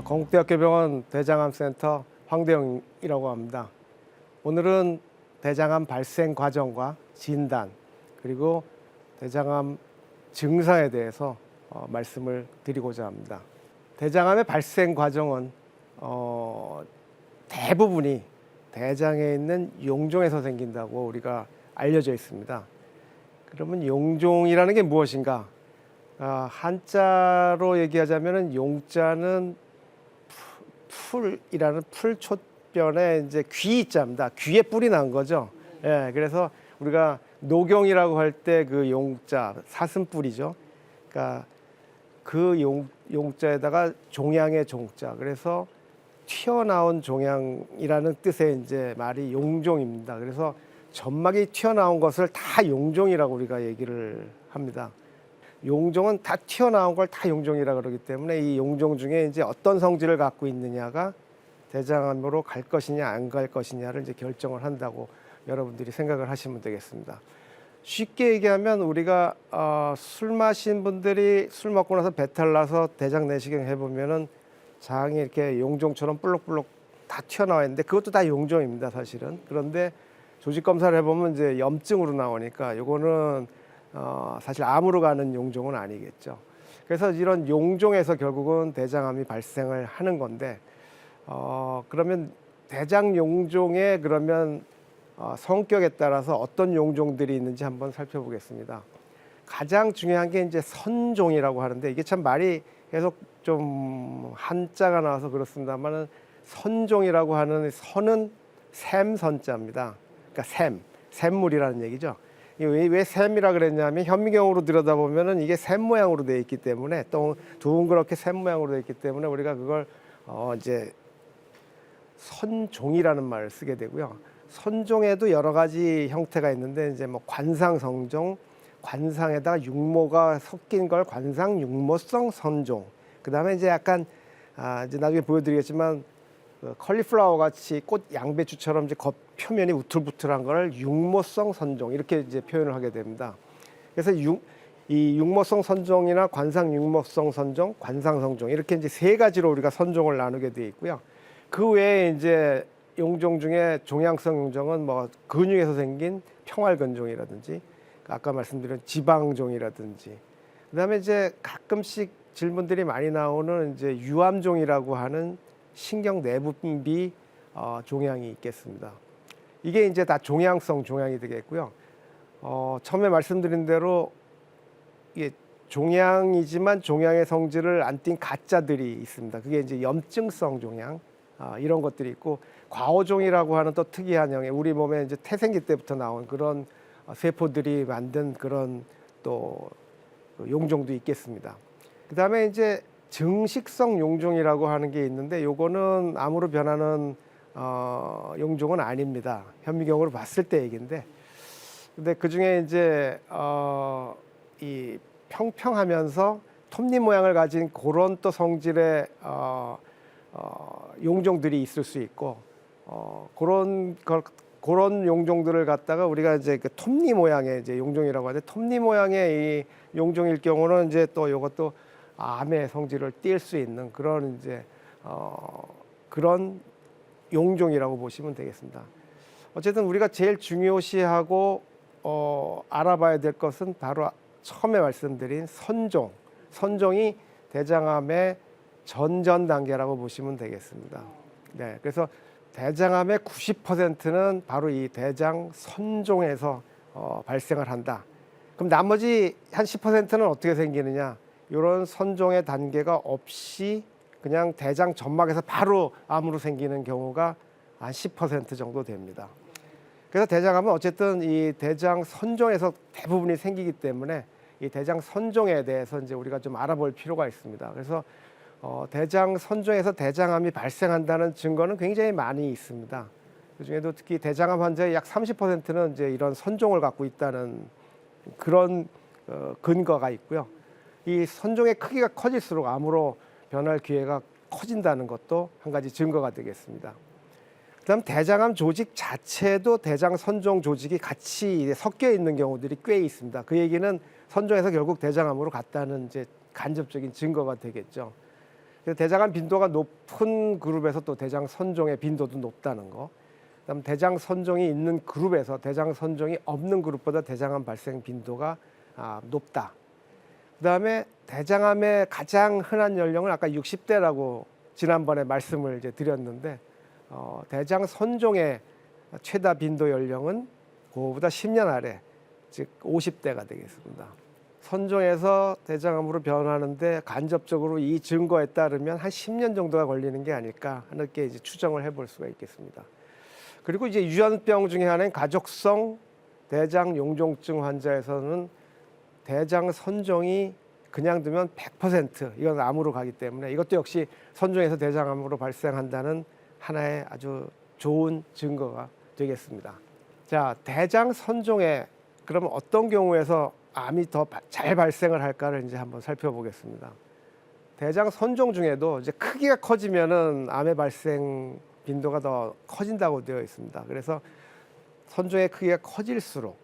건국대학교병원 대장암센터 황대영이라고 합니다. 오늘은 대장암 발생 과정과 진단 그리고 대장암 증상에 대해서 말씀을 드리고자 합니다. 대장암의 발생 과정은 대부분이 대장에 있는 용종에서 생긴다고 우리가 알려져 있습니다. 그러면 용종이라는 게 무엇인가? 한자로 얘기하자면 용자는 풀이라는 풀초변에 이제 귀자입니다. 귀에 뿔이 난 거죠. 예, 그래서 우리가 노경이라고 할 때 그 용자 사슴뿔이죠. 그러니까 그 용자에다가 종양의 종자. 그래서 튀어나온 종양이라는 뜻의 이제 말이 용종입니다. 그래서 점막이 튀어나온 것을 다 용종이라고 우리가 얘기를 합니다. 용종은 다 튀어나온 걸 다 용종이라 그러기 때문에 이 용종 중에 이제 어떤 성질을 갖고 있느냐가 대장암으로 갈 것이냐 안 갈 것이냐를 이제 결정을 한다고 여러분들이 생각을 하시면 되겠습니다. 쉽게 얘기하면 우리가 술 마신 분들이 술 먹고 나서 배탈 나서 대장 내시경 해보면은 장이 이렇게 용종처럼 볼록볼록 다 튀어나와 있는데 그것도 다 용종입니다, 사실은. 그런데 조직 검사를 해보면 이제 염증으로 나오니까 요거는 사실 암으로 가는 용종은 아니겠죠. 그래서 이런 용종에서 결국은 대장암이 발생을 하는 건데 그러면 대장 용종의 그러면 성격에 따라서 어떤 용종들이 있는지 한번 살펴보겠습니다. 가장 중요한 게 이제 선종이라고 하는데 이게 참 말이 계속 좀 한자가 나와서 그렇습니다만은 선종이라고 하는 선은 샘선자입니다. 그러니까 샘물이라는 얘기죠. 왜 샘이라 그랬냐면 현미경으로 들여다보면은 이게 샘 모양으로 되어 있기 때문에 또 둥그렇게 샘 모양으로 되어 있기 때문에 우리가 그걸 이제 선종이라는 말을 쓰게 되고요. 선종에도 여러 가지 형태가 있는데 이제 뭐 관상성종, 관상에다가 육모가 섞인 걸 관상육모성 선종. 그다음에 이제 약간 이제 나중에 보여드리겠지만 컬리플라워 같이 꽃 양배추처럼 이제 겉 표면이 우툴부툴한 걸 육모성 선종 이렇게 이제 표현을 하게 됩니다. 그래서 이 육모성 선종이나 관상육모성 선종, 관상성종 이렇게 이제 세 가지로 우리가 선종을 나누게 되어 있고요. 그 외에 이제 용종 중에 종양성 용종은 뭐 근육에서 생긴 평활근종이라든지 아까 말씀드린 지방종이라든지 그다음에 이제 가끔씩 질문들이 많이 나오는 이제 유암종이라고 하는 신경 내분비 종양이 있겠습니다. 이게 이제 다 종양성 종양이 되겠고요. 처음에 말씀드린 대로 이게 종양이지만 종양의 성질을 안 띈 가짜들이 있습니다. 그게 이제 염증성 종양 이런 것들이 있고 과호종이라고 하는 또 특이한 형의 우리 몸에 이제 태생기 때부터 나온 그런 세포들이 만든 그런 또 용종도 있겠습니다. 그다음에 이제 증식성 용종이라고 하는 게 있는데 요거는 암으로 변하는 용종은 아닙니다. 현미경으로 봤을 때 얘기인데 근데 그중에 이제 이 평평하면서 톱니 모양을 가진 그런 또 성질의 용종들이 있을 수 있고 그런 용종들을 갖다가 우리가 이제 그 톱니 모양의 이제 용종이라고 하는데 톱니 모양의 이 용종일 경우는 이제 또 이것도 암의 성질을 띌 수 있는 그런 이제 그런 용종이라고 보시면 되겠습니다. 어쨌든 우리가 제일 중요시하고 알아봐야 될 것은 바로 처음에 말씀드린 선종. 선종이 대장암의 전전 단계라고 보시면 되겠습니다. 네, 그래서 대장암의 90%는 바로 이 대장 선종에서 발생을 한다. 그럼 나머지 한 10%는 어떻게 생기느냐? 이런 선종의 단계가 없이 그냥 대장 점막에서 바로 암으로 생기는 경우가 한 10% 정도 됩니다. 그래서 대장암은 어쨌든 이 대장 선종에서 대부분이 생기기 때문에 이 대장 선종에 대해서 이제 우리가 좀 알아볼 필요가 있습니다. 그래서 대장 선종에서 대장암이 발생한다는 증거는 굉장히 많이 있습니다. 그중에도 특히 대장암 환자의 약 30%는 이제 이런 선종을 갖고 있다는 그런 근거가 있고요. 이 선종의 크기가 커질수록 암으로 변할 기회가 커진다는 것도 한 가지 증거가 되겠습니다. 그다음 대장암 조직 자체도 대장 선종 조직이 같이 섞여 있는 경우들이 꽤 있습니다. 그 얘기는 선종에서 결국 대장암으로 갔다는 이제 간접적인 증거가 되겠죠. 그래서 대장암 빈도가 높은 그룹에서 또 대장 선종의 빈도도 높다는 거. 그다음 대장 선종이 있는 그룹에서 대장 선종이 없는 그룹보다 대장암 발생 빈도가 높다. 그다음에 대장암의 가장 흔한 연령은 아까 60대라고 지난번에 말씀을 이제 드렸는데 대장 선종의 최다 빈도 연령은 그거보다 10년 아래, 즉 50대가 되겠습니다. 선종에서 대장암으로 변하는데 간접적으로 이 증거에 따르면 한 10년 정도가 걸리는 게 아닐까 이렇게 이제 추정을 해볼 수가 있겠습니다. 그리고 이제 유전병 중에 하나인 가족성 대장 용종증 환자에서는 대장 선종이 그냥 두면 100% 이건 암으로 가기 때문에 이것도 역시 선종에서 대장암으로 발생한다는 하나의 아주 좋은 증거가 되겠습니다. 자, 대장 선종에 그러면 어떤 경우에서 암이 더 잘 발생을 할까를 이제 한번 살펴보겠습니다. 대장 선종 중에도 이제 크기가 커지면은 암의 발생 빈도가 더 커진다고 되어 있습니다. 그래서 선종의 크기가 커질수록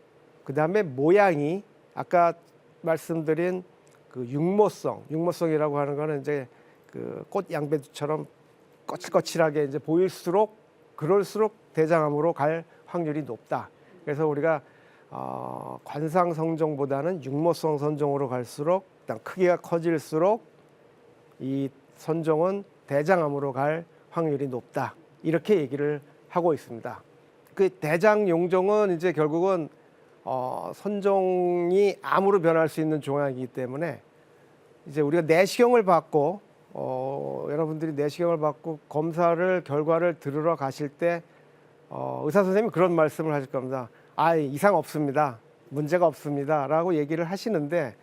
그 다음에 모양이 아까 말씀드린 그 육모성이라고 하는 거는 이제 그 꽃 양배추처럼 거칠거칠하게 이제 보일수록 그럴수록 대장암으로 갈 확률이 높다. 그래서 우리가 관상 선종보다는 육모성 선종으로 갈수록 일단 크기가 커질수록 이 선종은 대장암으로 갈 확률이 높다. 이렇게 얘기를 하고 있습니다. 그 대장 용종은 이제 결국은 선종이 암으로 변할 수 있는 종양이기 때문에 이제 우리가 내시경을 받고 여러분들이 내시경을 받고 검사를 결과를 들으러 가실 때 의사 선생님이 그런 말씀을 하실 겁니다. 이상 없습니다. 문제가 없습니다. 라고 얘기를 하시는데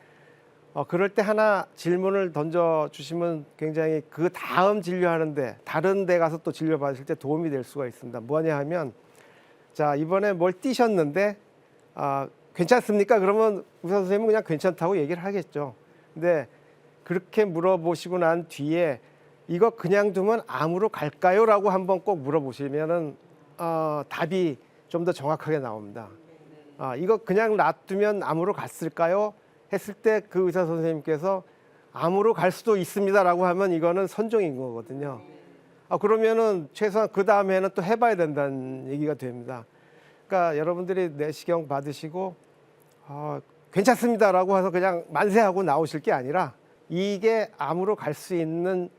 그럴 때 하나 질문을 던져주시면 굉장히 그 다음 진료하는데 다른 데 가서 또 진료 받으실 때 도움이 될 수가 있습니다. 뭐냐 하면 자, 이번에 뭘 띄셨는데 괜찮습니까? 그러면 의사 선생님은 그냥 괜찮다고 얘기를 하겠죠. 근데 그렇게 물어보시고 난 뒤에 이거 그냥 두면 암으로 갈까요? 라고 한번 꼭 물어보시면은 답이 좀 더 정확하게 나옵니다. 이거 그냥 놔두면 암으로 갔을까요? 했을 때 그 의사 선생님께서 암으로 갈 수도 있습니다라고 하면 이거는 선종인 거거든요. 그러면은 최소한 그 다음에는 또 해봐야 된다는 얘기가 됩니다. 그러니까 여러분들이 내시경 받으시고 괜찮습니다라고 해서 그냥 만세하고 나오실 게 아니라 이게 암으로 갈 수 있는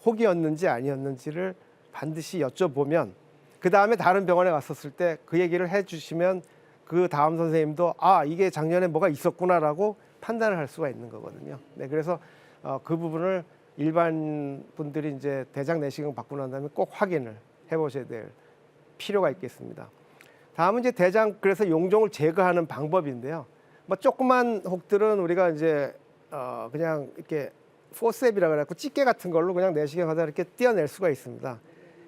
혹이었는지 아니었는지를 반드시 여쭤보면 그 다음에 다른 병원에 갔었을 때 그 얘기를 해주시면 그 다음 선생님도 이게 작년에 뭐가 있었구나라고 판단을 할 수가 있는 거거든요. 네, 그래서 그 부분을 일반 분들이 이제 대장 내시경 받고 난 다음에 꼭 확인을 해보셔야 될 필요가 있겠습니다. 다음은 이제 대장 그래서 용종을 제거하는 방법인데요. 뭐 조그만 혹들은 우리가 이제 그냥 이렇게 포셉이라 그래갖고 집게 같은 걸로 그냥 내시경 하다 이렇게 떼어낼 수가 있습니다.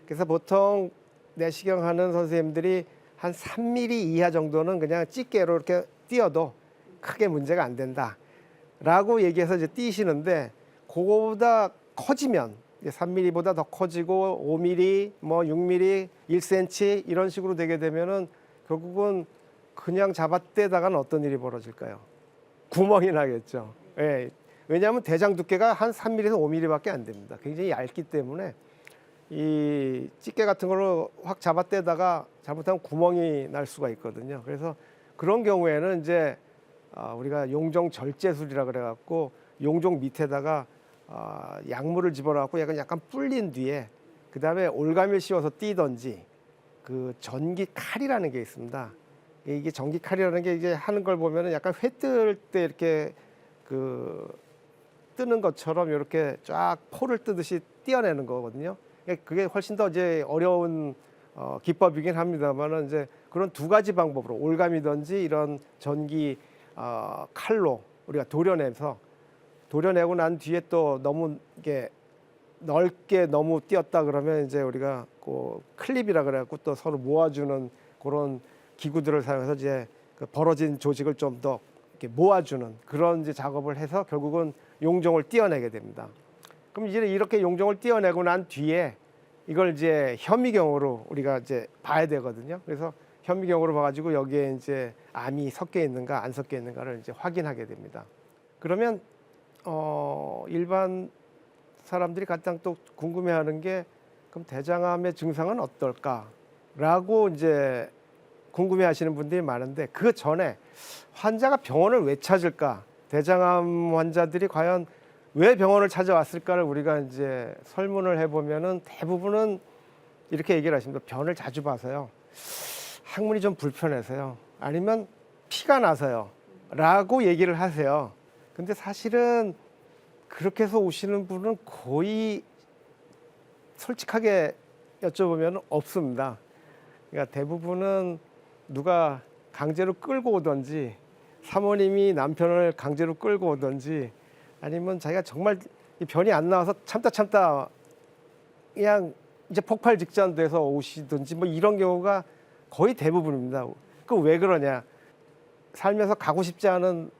그래서 보통 내시경 하는 선생님들이 한 3mm 이하 정도는 그냥 집게로 이렇게 띄어도 크게 문제가 안 된다라고 얘기해서 이제 띄시는데 그거보다 커지면 3mm보다 더 커지고 5mm, 뭐 6mm, 1cm 이런 식으로 되게 되면은 결국은 그냥 잡아떼다가는 어떤 일이 벌어질까요? 구멍이 나겠죠. 예. 왜냐하면 대장 두께가 한 3mm에서 5mm밖에 안 됩니다. 굉장히 얇기 때문에 이 집게 같은 걸로 확 잡아떼다가 잘못하면 구멍이 날 수가 있거든요. 그래서 그런 경우에는 이제 우리가 용종 절제술이라 그래갖고 용종 밑에다가 약물을 집어넣고 약간 불린 뒤에 그 다음에 올가미를 씌워서 띄던지 그 전기 칼이라는 게 있습니다. 이게 전기 칼이라는 게 이제 하는 걸 보면은 약간 회 뜰 때 이렇게 그 뜨는 것처럼 이렇게 쫙 포를 뜨듯이 띄어내는 거거든요. 그게 훨씬 더 이제 어려운 기법이긴 합니다만은 이제 그런 두 가지 방법으로 올감이든지 이런 전기 칼로 우리가 도려내고 난 뒤에 또 너무 이게 넓게 너무 띄었다 그러면 이제 우리가 그 클립이라 그래갖고 또 서로 모아주는 그런 기구들을 사용해서 이제 그 벌어진 조직을 좀 더 이렇게 모아주는 그런 이제 작업을 해서 결국은 용종을 띄어내게 됩니다. 그럼 이제 이렇게 용종을 띄어내고 난 뒤에 이걸 이제 현미경으로 우리가 이제 봐야 되거든요. 그래서 현미경으로 봐가지고 여기에 이제 암이 섞여 있는가 안 섞여 있는가를 이제 확인하게 됩니다. 그러면 일반 사람들이 가장 또 궁금해하는 게 그럼 대장암의 증상은 어떨까라고 이제 궁금해하시는 분들이 많은데 그 전에 환자가 병원을 왜 찾을까? 대장암 환자들이 과연 왜 병원을 찾아왔을까를 우리가 이제 설문을 해보면은 대부분은 이렇게 얘기를 하십니다. 변을 자주 봐서요. 항문이 좀 불편해서요. 아니면 피가 나서요. 라고 얘기를 하세요. 근데 사실은 그렇게 해서 오시는 분은 거의 솔직하게 여쭤보면 없습니다. 그러니까 대부분은 누가 강제로 끌고 오든지 사모님이 남편을 강제로 끌고 오든지 아니면 자기가 정말 이 변이 안 나와서 참다 그냥 이제 폭발 직전 돼서 오시든지 뭐 이런 경우가 거의 대부분입니다. 그 왜 그러냐? 살면서 가고 싶지 않은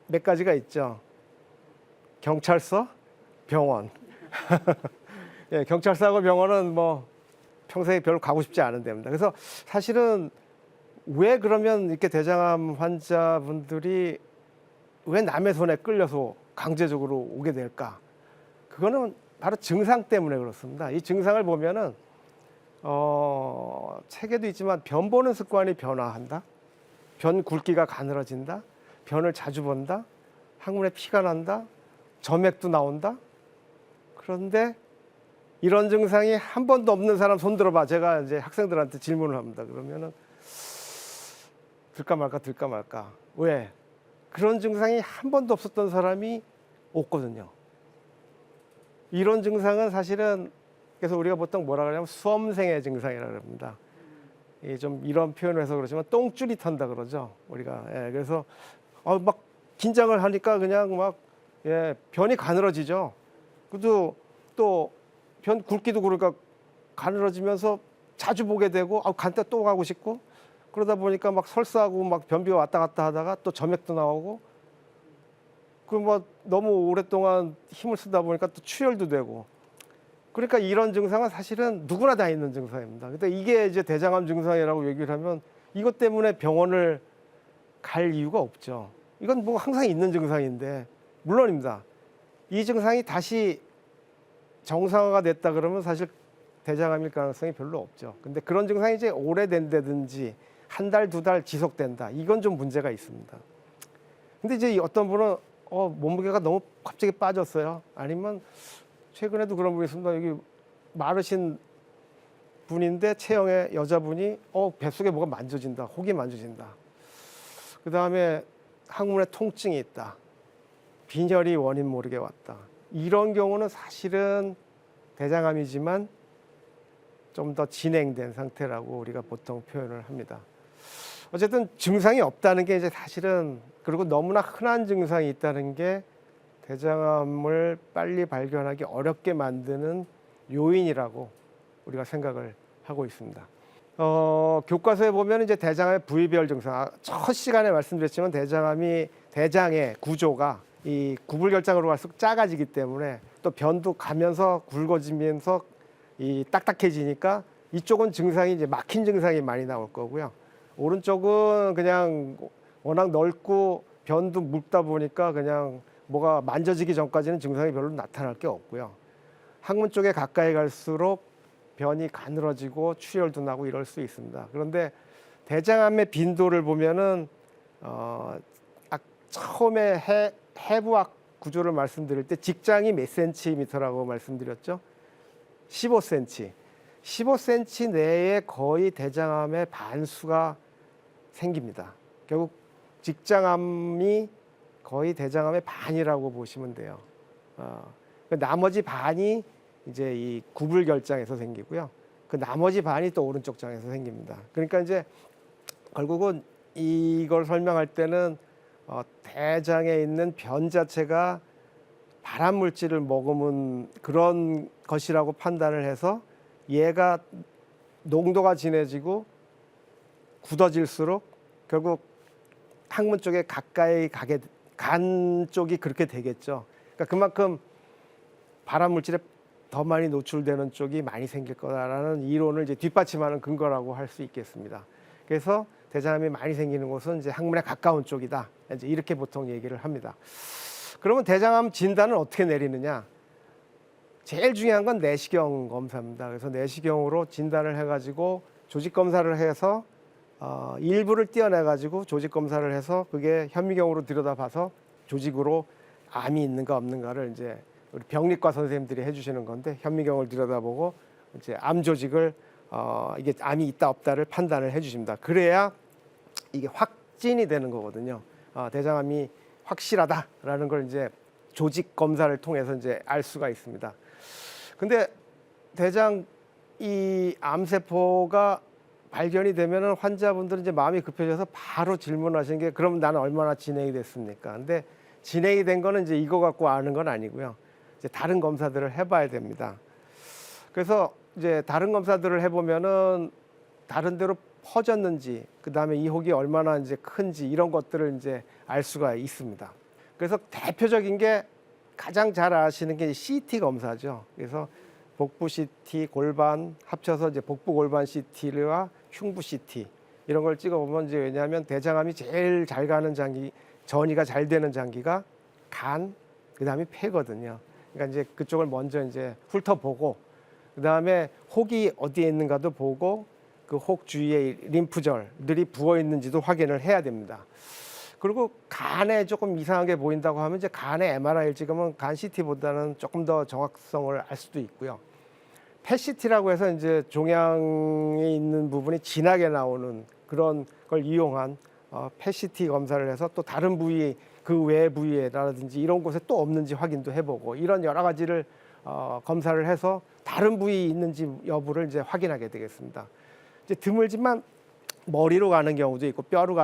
몇 가지가 있죠. 경찰서, 병원. 예, 경찰서하고 병원은 뭐 평소에 별로 가고 싶지 않은 데입니다. 그래서 사실은 왜 그러면 이렇게 대장암 환자분들이 왜 남의 손에 끌려서 강제적으로 오게 될까? 그거는 바로 증상 때문에 그렇습니다. 이 증상을 보면은 책에도 있지만 변 보는 습관이 변화한다. 변 굵기가 가늘어진다. 변을 자주 본다. 항문에 피가 난다. 점액도 나온다. 그런데 이런 증상이 한 번도 없는 사람 손 들어봐. 제가 이제 학생들한테 질문을 합니다. 그러면은 들까 말까. 왜? 그런 증상이 한 번도 없었던 사람이 없거든요. 이런 증상은 사실은 그래서 우리가 보통 뭐라 그러냐면 수험생의 증상이라고 합니다. 좀 이런 표현을 해서 그렇지만 똥줄이 턴다 그러죠. 우리가. 예, 그래서 막 긴장을 하니까 그냥 막 변이 가늘어지죠. 그래도 또 변 굵기도 그러니까 가늘어지면서 자주 보게 되고 간다 또 가고 싶고 그러다 보니까 막 설사하고 막 변비가 왔다 갔다 하다가 또 점액도 나오고 그 뭐 너무 오랫동안 힘을 쓰다 보니까 또 출혈도 되고 그러니까 이런 증상은 사실은 누구나 다 있는 증상입니다. 근데 이게 이제 대장암 증상이라고 얘기를 하면 이것 때문에 병원을 갈 이유가 없죠. 이건 뭐 항상 있는 증상인데 물론입니다. 이 증상이 다시 정상화가 됐다 그러면 사실 대장암일 가능성이 별로 없죠. 근데 그런 증상이 이제 오래된다든지 한 달, 두 달 지속된다. 이건 좀 문제가 있습니다. 근데 이제 어떤 분은 몸무게가 너무 갑자기 빠졌어요. 아니면 최근에도 그런 분이 있습니다. 여기 마르신 분인데 체형의 여자분이 뱃속에 뭐가 만져진다. 혹이 만져진다. 그 다음에 항문에 통증이 있다. 빈혈이 원인 모르게 왔다. 이런 경우는 사실은 대장암이지만 좀 더 진행된 상태라고 우리가 보통 표현을 합니다. 어쨌든 증상이 없다는 게 이제 사실은 그리고 너무나 흔한 증상이 있다는 게 대장암을 빨리 발견하기 어렵게 만드는 요인이라고 우리가 생각을 하고 있습니다. 교과서에 보면 이제 대장암의 부위별 증상, 첫 시간에 말씀드렸지만 대장암이 대장의 구조가 이 구불결장으로 갈수록 작아지기 때문에 또 변도 가면서 굵어지면서 이 딱딱해지니까 이쪽은 증상이 이제 막힌 증상이 많이 나올 거고요. 오른쪽은 그냥 워낙 넓고 변도 묽다 보니까 그냥 뭐가 만져지기 전까지는 증상이 별로 나타날 게 없고요. 항문 쪽에 가까이 갈수록 변이 가늘어지고 출혈도 나고 이럴 수 있습니다. 그런데 대장암의 빈도를 보면은 처음에 해부학 구조를 말씀드릴 때 직장이 몇 센티미터라고 말씀드렸죠? 15cm. 15cm 내에 거의 대장암의 반수가 생깁니다. 결국 직장암이 거의 대장암의 반이라고 보시면 돼요. 나머지 반이 이제 이 구불결장에서 생기고요. 그 나머지 반이 또 오른쪽 장에서 생깁니다. 그러니까 이제 결국은 이걸 설명할 때는 대장에 있는 변 자체가 발암 물질을 머금은 그런 것이라고 판단을 해서 얘가 농도가 진해지고 굳어질수록 결국 항문 쪽에 가까이 간 쪽이 그렇게 되겠죠. 그러니까 그만큼 발암 물질에 더 많이 노출되는 쪽이 많이 생길 거다라는 이론을 이제 뒷받침하는 근거라고 할 수 있겠습니다. 그래서 대장암이 많이 생기는 곳은 이제 항문에 가까운 쪽이다. 이제 이렇게 보통 얘기를 합니다. 그러면 대장암 진단은 어떻게 내리느냐? 제일 중요한 건 내시경 검사입니다. 그래서 내시경으로 진단을 해가지고 조직 검사를 해서 일부를 떼어내가지고 조직 검사를 해서 그게 현미경으로 들여다봐서 조직으로 암이 있는가 없는가를 이제 우리 병리과 선생님들이 해주시는 건데 현미경을 들여다보고 이제 암 조직을 이게 암이 있다 없다를 판단을 해주십니다. 그래야 이게 확진이 되는 거거든요. 대장암이 확실하다라는 걸 이제 조직 검사를 통해서 이제 알 수가 있습니다. 근데 대장 이 암세포가 발견이 되면은 환자분들은 이제 마음이 급해져서 바로 질문하시는 게 그럼 나는 얼마나 진행이 됐습니까? 근데 진행이 된 거는 이제 이거 갖고 아는 건 아니고요. 이제 다른 검사들을 해봐야 됩니다. 그래서 이제 다른 검사들을 해보면은 다른 데로 퍼졌는지, 그 다음에 이 혹이 얼마나 이제 큰지 이런 것들을 이제 알 수가 있습니다. 그래서 대표적인 게 가장 잘 아시는 게 CT 검사죠. 그래서 복부 CT, 골반 합쳐서 이제 복부 골반 CT와 흉부 CT 이런 걸 찍어보면 이제 왜냐하면 대장암이 제일 잘 가는 장기, 전이가 잘 되는 장기가 간, 그 다음에 폐거든요. 그러니까 이제 그쪽을 먼저 이제 훑어보고 그 다음에 혹이 어디에 있는가도 보고 그 혹 주위에 림프절들이 부어 있는지도 확인을 해야 됩니다. 그리고 간에 조금 이상하게 보인다고 하면 이제 간에 MRI를 찍으면 간 CT보다는 조금 더 정확성을 알 수도 있고요. 펫 CT라고 해서 이제 종양에 있는 부분이 진하게 나오는 그런 걸 이용한 펫 CT 검사를 해서 또 다른 부위 그 외 부위에라든지 이런 곳에 또 없는지 확인도 해보고 이런 여러 가지를 검사를 해서 다른 부위 있는지 여부를 이제 확인하게 되겠습니다. 이제 드물지만 머리로 가는 경우도 있고 뼈로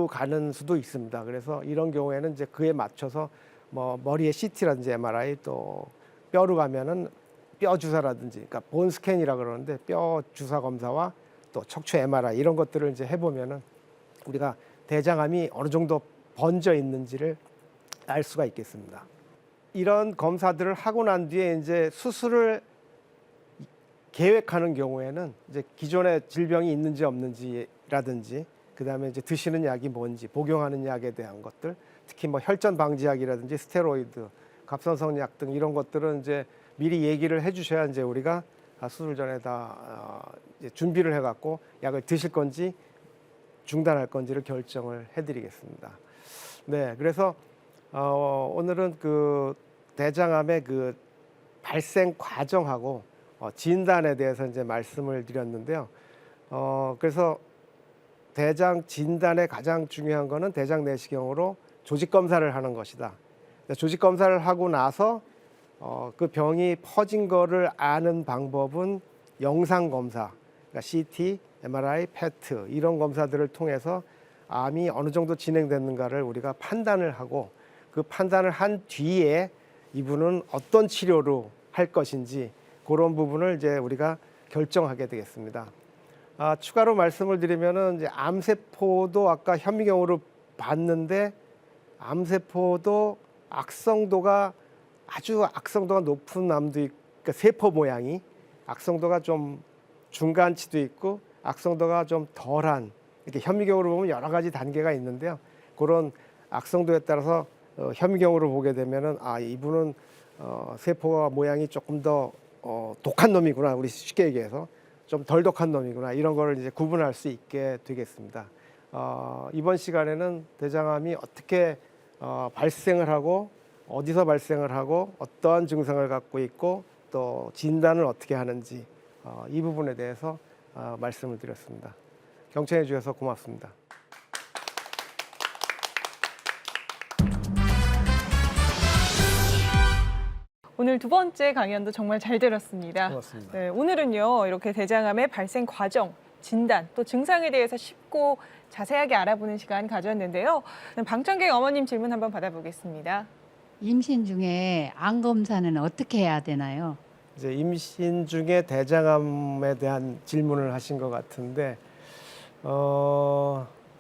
가는 수도 있습니다. 그래서 이런 경우에는 이제 그에 맞춰서 뭐 머리에 CT라든지 MRI 또 뼈로 가면은 뼈 주사라든지 그러니까 본 스캔이라 그러는데 뼈 주사 검사와 또 척추 MRI 이런 것들을 이제 해보면은 우리가 대장암이 어느 정도 번져 있는지를 알 수가 있겠습니다. 이런 검사들을 하고 난 뒤에 이제 수술을 계획하는 경우에는 이제 기존에 질병이 있는지 없는지라든지 그다음에 이제 드시는 약이 뭔지 복용하는 약에 대한 것들 특히 뭐 혈전 방지약이라든지 스테로이드, 갑상선 약 등 이런 것들은 이제 미리 얘기를 해주셔야 이제 우리가 수술 전에 다 이제 준비를 해갖고 약을 드실 건지 중단할 건지를 결정을 해드리겠습니다. 네, 그래서 오늘은 그 대장암의 그 발생 과정하고 진단에 대해서 이제 말씀을 드렸는데요. 그래서 대장 진단의 가장 중요한 거는 대장 내시경으로 조직 검사를 하는 것이다. 조직 검사를 하고 나서 그 병이 퍼진 거를 아는 방법은 영상 검사, 그러니까 CT, MRI, PET 이런 검사들을 통해서 암이 어느 정도 진행됐는가를 우리가 판단을 하고 그 판단을 한 뒤에 이분은 어떤 치료로 할 것인지 그런 부분을 이제 우리가 결정하게 되겠습니다. 추가로 말씀을 드리면은 이제 암세포도 아까 현미경으로 봤는데 암세포도 악성도가 아주 악성도가 높은 암도 있고 그러니까 세포 모양이 악성도가 좀 중간치도 있고 악성도가 좀 덜한 이렇게 현미경으로 보면 여러 가지 단계가 있는데요. 그런 악성도에 따라서 현미경으로 보게 되면은 이분은 세포 모양이 조금 더 독한 놈이구나. 우리 쉽게 얘기해서 좀 덜 독한 놈이구나. 이런 거를 이제 구분할 수 있게 되겠습니다. 이번 시간에는 대장암이 어떻게 발생을 하고 어디서 발생을 하고 어떠한 증상을 갖고 있고 또 진단을 어떻게 하는지 이 부분에 대해서 말씀을 드렸습니다. 경청해 주셔서 고맙습니다. 오늘 두 번째 강연도 정말 잘 들었습니다. 고맙습니다. 네, 오늘은요 이렇게 대장암의 발생 과정, 진단, 또 증상에 대해서 쉽고 자세하게 알아보는 시간 가졌는데요. 방청객 어머님 질문 한번 받아보겠습니다. 임신 중에 암 검사는 어떻게 해야 되나요? 이제 임신 중에 대장암에 대한 질문을 하신 것 같은데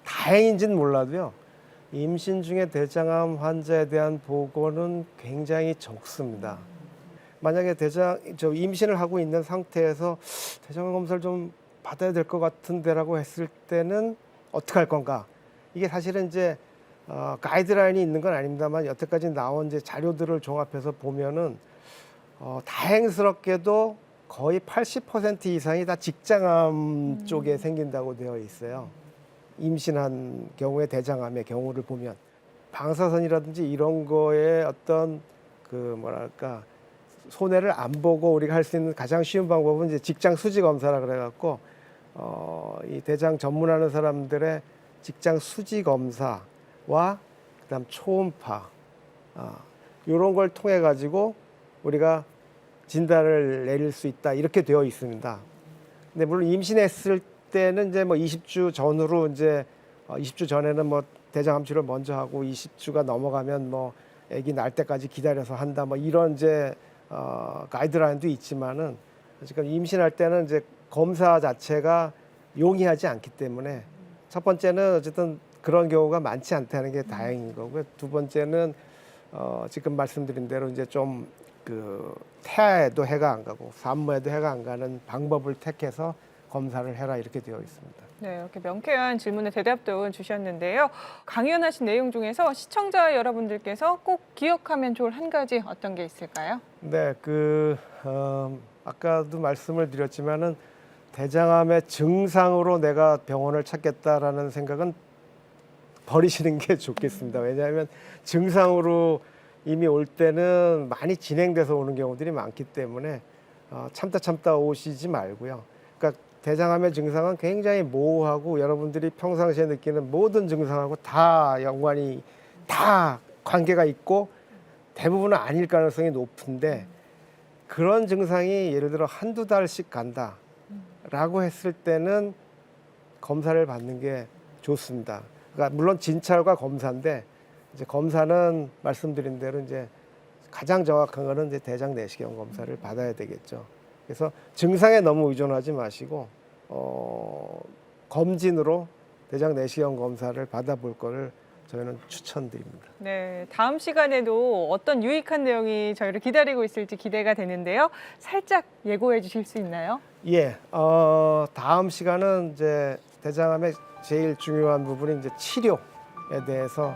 다행인지는 몰라도요. 임신 중에 대장암 환자에 대한 보고는 굉장히 적습니다. 만약에 임신을 하고 있는 상태에서 대장암 검사를 좀 받아야 될 것 같은데라고 했을 때는 어떻게 할 건가? 이게 사실은 이제 가이드라인이 있는 건 아닙니다만 여태까지 나온 이제 자료들을 종합해서 보면은 다행스럽게도 거의 80% 이상이 다 직장암 쪽에 생긴다고 되어 있어요. 임신한 경우에 대장암의 경우를 보면 방사선이라든지 이런 거에 어떤 그 뭐랄까 손해를 안 보고 우리가 할 수 있는 가장 쉬운 방법은 이제 직장 수지 검사라 그래갖고 이 대장 전문하는 사람들의 직장 수지 검사와 그다음 초음파 이런 걸 통해 가지고 우리가 진단을 내릴 수 있다 이렇게 되어 있습니다. 근데 물론 임신했을 때는 이제 뭐 20주 전후로 이제 20주 전에는 뭐 대장암 치료를 먼저 하고 20주가 넘어가면 뭐 아기 날 때까지 기다려서 한다 뭐 이런 이제 가이드라인도 있지만은 지금 임신할 때는 이제 검사 자체가 용이하지 않기 때문에 첫 번째는 어쨌든 그런 경우가 많지 않다는 게 다행인 거고요. 두 번째는 지금 말씀드린 대로 이제 좀 그 태아에도 해가 안 가고 산모에도 해가 안 가는 방법을 택해서 검사를 해라 이렇게 되어 있습니다. 네, 이렇게 명쾌한 질문에 대답도 주셨는데요. 강연하신 내용 중에서 시청자 여러분들께서 꼭 기억하면 좋을 한 가지 어떤 게 있을까요? 네, 아까도 말씀을 드렸지만은 대장암의 증상으로 내가 병원을 찾겠다라는 생각은 버리시는 게 좋겠습니다. 왜냐하면 증상으로 이미 올 때는 많이 진행돼서 오는 경우들이 많기 때문에 참다 오시지 말고요. 그러니까 대장암의 증상은 굉장히 모호하고 여러분들이 평상시에 느끼는 모든 증상하고 다 연관이 다 관계가 있고 대부분은 아닐 가능성이 높은데 그런 증상이 예를 들어 한두 달씩 간다라고 했을 때는 검사를 받는 게 좋습니다. 그러니까 물론 진찰과 검사인데 이제 검사는 말씀드린 대로 이제 가장 정확한 거는 이제 대장 내시경 검사를 받아야 되겠죠. 그래서 증상에 너무 의존하지 마시고 검진으로 대장 내시경 검사를 받아볼 거를 저희는 추천드립니다. 네, 다음 시간에도 어떤 유익한 내용이 저희를 기다리고 있을지 기대가 되는데요. 살짝 예고해 주실 수 있나요? 예, 다음 시간은 이제 대장암의 제일 중요한 부분이 이제 치료에 대해서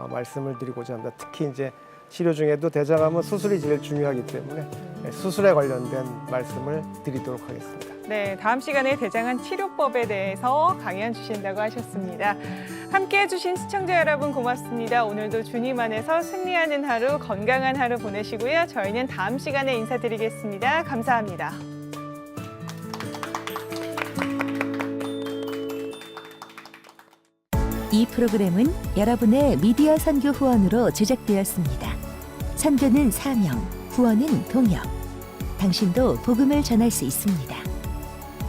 말씀을 드리고자 합니다. 특히 이제 치료 중에도 대장암은 수술이 제일 중요하기 때문에 수술에 관련된 말씀을 드리도록 하겠습니다. 네, 다음 시간에 대장암 치료법에 대해서 강연 주신다고 하셨습니다. 함께해 주신 시청자 여러분 고맙습니다. 오늘도 주님 안에서 승리하는 하루, 건강한 하루 보내시고요. 저희는 다음 시간에 인사드리겠습니다. 감사합니다. 이 프로그램은 여러분의 미디어 선교 후원으로 제작되었습니다. 선교는 사명, 후원은 동역. 당신도 복음을 전할 수 있습니다.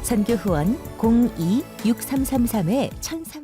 선교 후원 02-6333-1003